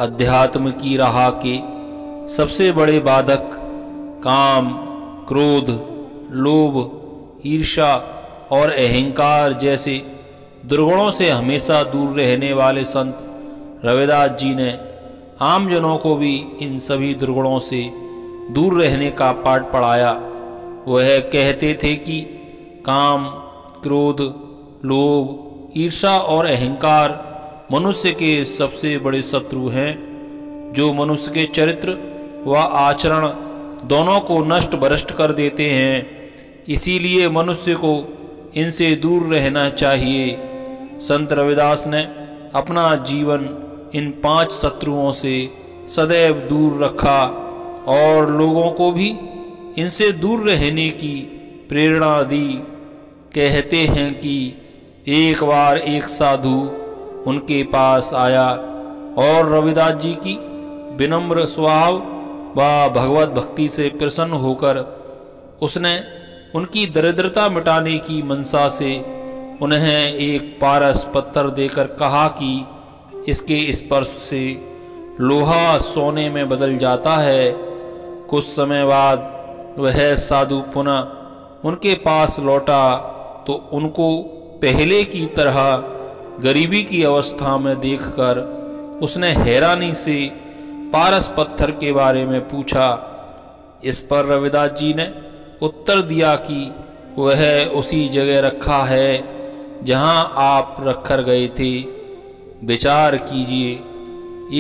अध्यात्म की राह के सबसे बड़े बाधक काम, क्रोध, लोभ, ईर्ष्या और अहंकार जैसे दुर्गुणों से हमेशा दूर रहने वाले संत रविदास जी ने आमजनों को भी इन सभी दुर्गुणों से दूर रहने का पाठ पढ़ाया। वह कहते थे कि काम, क्रोध, लोभ, ईर्ष्या और अहंकार मनुष्य के सबसे बड़े शत्रु हैं, जो मनुष्य के चरित्र व आचरण दोनों को नष्ट भ्रष्ट कर देते हैं। इसीलिए मनुष्य को इनसे दूर रहना चाहिए। संत रविदास ने अपना जीवन इन 5 शत्रुओं से सदैव दूर रखा और लोगों को भी इनसे दूर रहने की प्रेरणा दी। कहते हैं कि एक बार एक साधु उनके पास आया और रविदास जी की विनम्र स्वभाव व भगवत भक्ति से प्रसन्न होकर उसने उनकी दरिद्रता मिटाने की मनसा से उन्हें एक पारस पत्थर देकर कहा कि इसके स्पर्श से लोहा सोने में बदल जाता है। कुछ समय बाद वह साधु पुनः उनके पास लौटा तो उनको पहले की तरह गरीबी की अवस्था में देखकर उसने हैरानी से पारस पत्थर के बारे में पूछा। इस पर रविदास जी ने उत्तर दिया कि वह उसी जगह रखा है जहां आप रखकर गए थे। विचार कीजिए,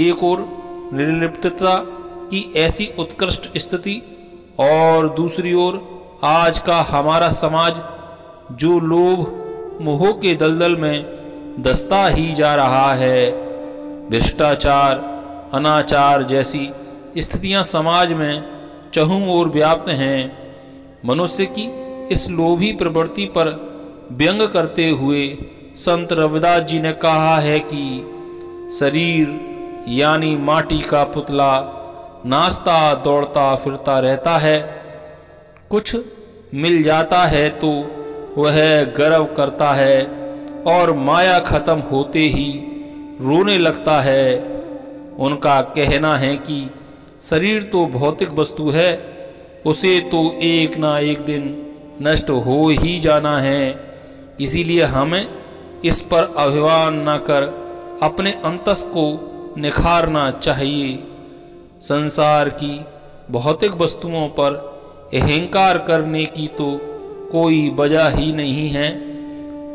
एक और निर्लिप्तता की ऐसी उत्कृष्ट स्थिति और दूसरी ओर आज का हमारा समाज जो लोभ मोह के दलदल में दस्ता ही जा रहा है। भ्रष्टाचार, अनाचार जैसी स्थितियां समाज में चहुं ओर व्याप्त हैं। मनुष्य की इस लोभी प्रवृत्ति पर व्यंग करते हुए संत रविदास जी ने कहा है कि शरीर यानी माटी का पुतला नाचता दौड़ता फिरता रहता है। कुछ मिल जाता है तो वह गर्व करता है और माया खत्म होते ही रोने लगता है। उनका कहना है कि शरीर तो भौतिक वस्तु है, उसे तो एक ना एक दिन नष्ट हो ही जाना है। इसीलिए हमें इस पर अभिमान न कर अपने अंतस को निखारना चाहिए। संसार की भौतिक वस्तुओं पर अहंकार करने की तो कोई वजह ही नहीं है।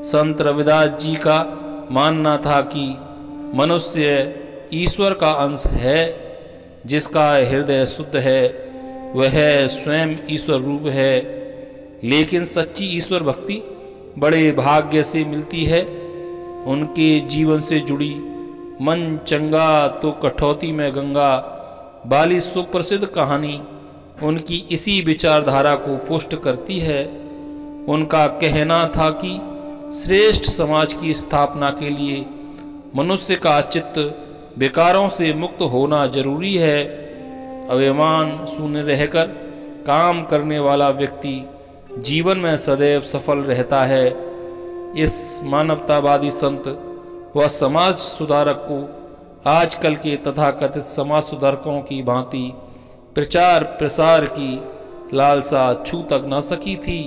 संत रविदास जी का मानना था कि मनुष्य ईश्वर का अंश है। जिसका हृदय शुद्ध है वह स्वयं ईश्वर रूप है। लेकिन सच्ची ईश्वर भक्ति बड़े भाग्य से मिलती है। उनके जीवन से जुड़ी मन चंगा तो कठौती में गंगा वाली सुप्रसिद्ध कहानी उनकी इसी विचारधारा को पुष्ट करती है। उनका कहना था कि श्रेष्ठ समाज की स्थापना के लिए मनुष्य का चित्त विकारों से मुक्त होना जरूरी है। अभिमान शून्य रहकर काम करने वाला व्यक्ति जीवन में सदैव सफल रहता है। इस मानवतावादी संत व समाज सुधारक को आजकल के तथाकथित समाज सुधारकों की भांति प्रचार प्रसार की लालसा छू तक न सकी थी।